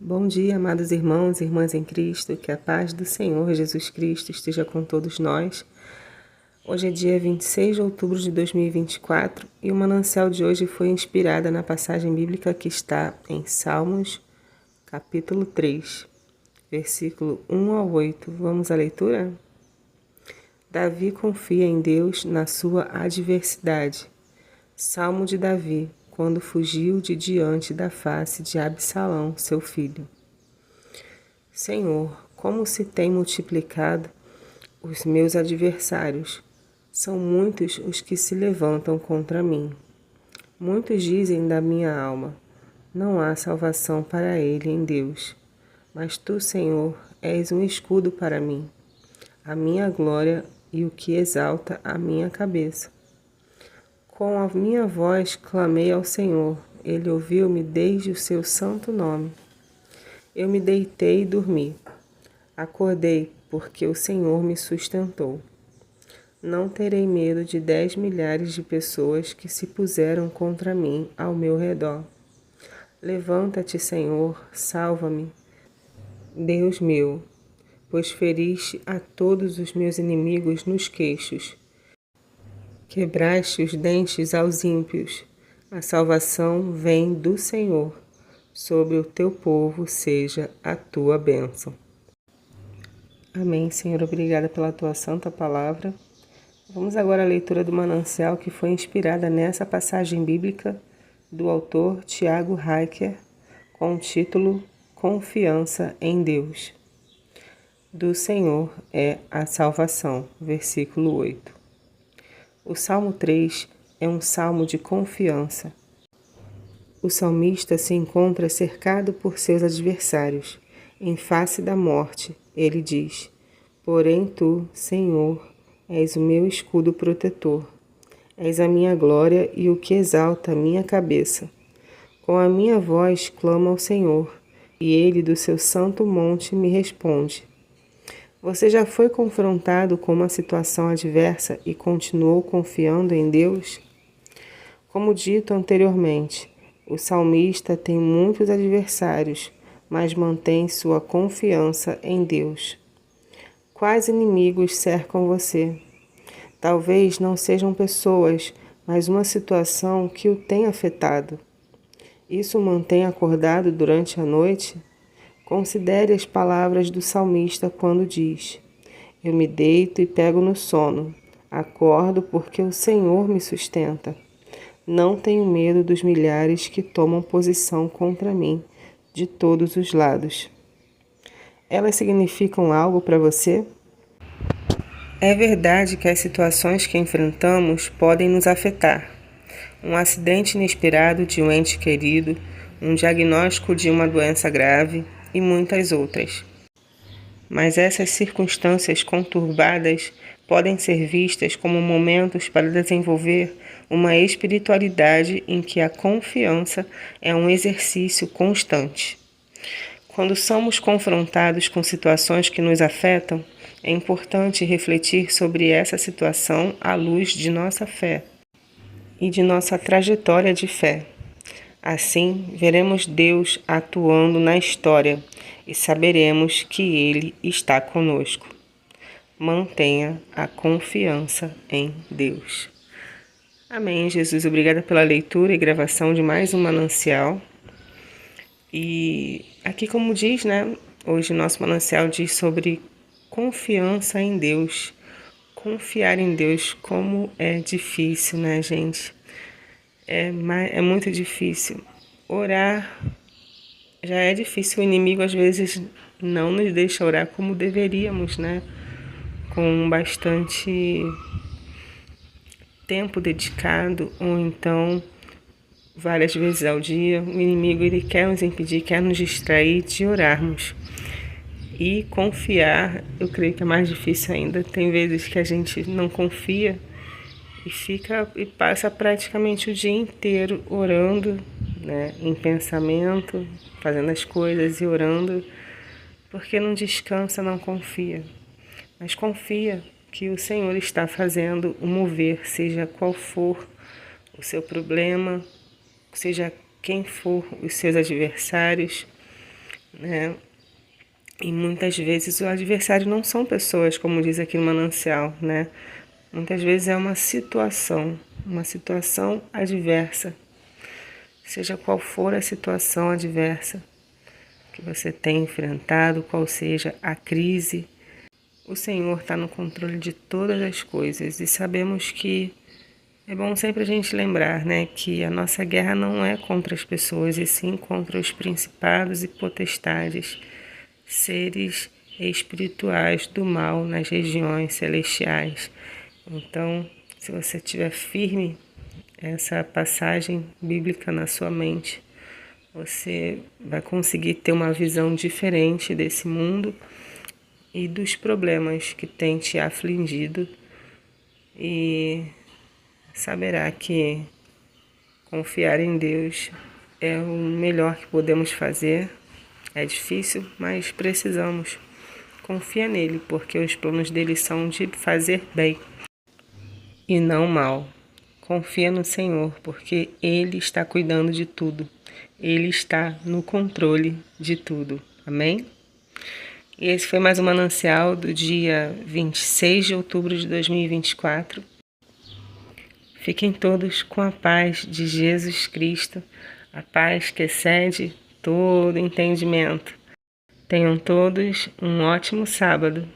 Bom dia, amados irmãos e irmãs em Cristo, que a paz do Senhor Jesus Cristo esteja com todos nós. Hoje é dia 26 de outubro de 2024 e o manancial de hoje foi inspirada na passagem bíblica que está em Salmos, capítulo 3, versículo 1 ao 8. Vamos à leitura? Davi confia em Deus na sua adversidade. Salmo de Davi, quando fugiu de diante da face de Absalão, seu filho. Senhor, como se têm multiplicado os meus adversários. São muitos os que se levantam contra mim. Muitos dizem da minha alma, não há salvação para ele em Deus. Mas tu, Senhor, és um escudo para mim, a minha glória e o que exalta a minha cabeça. Com a minha voz clamei ao Senhor, ele ouviu-me desde o seu santo nome. Eu me deitei e dormi. Acordei, porque o Senhor me sustentou. Não terei medo de 10 milhares de pessoas que se puseram contra mim ao meu redor. Levanta-te, Senhor, salva-me, Deus meu, pois feriste a todos os meus inimigos nos queixos. Quebraste os dentes aos ímpios. A salvação vem do Senhor. Sobre o teu povo seja a tua bênção. Amém, Senhor. Obrigada pela tua santa palavra. Vamos agora à leitura do manancial que foi inspirada nessa passagem bíblica do autor Tiago Heiker, com o título Confiança em Deus. Do Senhor é a salvação, versículo 8. O Salmo 3 é um salmo de confiança. O salmista se encontra cercado por seus adversários. Em face da morte, ele diz: porém tu, Senhor, és o meu escudo protetor. És a minha glória e o que exalta a minha cabeça. Com a minha voz clamo ao Senhor, e ele do seu santo monte me responde. Você já foi confrontado com uma situação adversa e continuou confiando em Deus? Como dito anteriormente, o salmista tem muitos adversários, mas mantém sua confiança em Deus. Quais inimigos cercam você? Talvez não sejam pessoas, mas uma situação que o tem afetado. Isso o mantém acordado durante a noite? Considere as palavras do salmista quando diz: eu me deito e pego no sono, acordo porque o Senhor me sustenta. Não tenho medo dos milhares que tomam posição contra mim, de todos os lados. Elas significam algo para você? É verdade que as situações que enfrentamos podem nos afetar. Um acidente inesperado de um ente querido, um diagnóstico de uma doença grave e muitas outras. Mas essas circunstâncias conturbadas podem ser vistas como momentos para desenvolver uma espiritualidade em que a confiança é um exercício constante. Quando somos confrontados com situações que nos afetam, é importante refletir sobre essa situação à luz de nossa fé e de nossa trajetória de fé. Assim, veremos Deus atuando na história e saberemos que Ele está conosco. Mantenha a confiança em Deus. Amém, Jesus. Obrigada pela leitura e gravação de mais um manancial. E aqui, como diz, hoje nosso manancial diz sobre confiança em Deus. Confiar em Deus, como é difícil, gente? É muito difícil. Orar já é difícil. O inimigo às vezes não nos deixa orar como deveríamos, com bastante tempo dedicado, ou então várias vezes ao dia. O inimigo ele quer nos impedir, quer nos distrair de orarmos. E confiar, eu creio que é mais difícil ainda. Tem vezes que a gente não confia e passa praticamente o dia inteiro orando, em pensamento, fazendo as coisas e orando, porque não descansa, não confia. Mas confia que o Senhor está fazendo o mover, seja qual for o seu problema, seja quem for os seus adversários. né? E muitas vezes o adversário não são pessoas, como diz aqui no Manancial, né? Muitas vezes é uma situação adversa. Seja qual for a situação adversa que você tem enfrentado, qual seja a crise, o Senhor está no controle de todas as coisas e sabemos que é bom sempre a gente lembrar, né, que a nossa guerra não é contra as pessoas, e sim contra os principados e potestades, seres espirituais do mal nas regiões celestiais. Então, se você tiver firme essa passagem bíblica na sua mente, você vai conseguir ter uma visão diferente desse mundo e dos problemas que tem te afligido, e saberá que confiar em Deus é o melhor que podemos fazer. É difícil, mas precisamos. Confia nele, porque os planos dele são de fazer bem e não mal. Confia no Senhor, porque Ele está cuidando de tudo. Ele está no controle de tudo. Amém? E esse foi mais um Manancial do dia 26 de outubro de 2024. Fiquem todos com a paz de Jesus Cristo, a paz que excede todo entendimento. Tenham todos um ótimo sábado.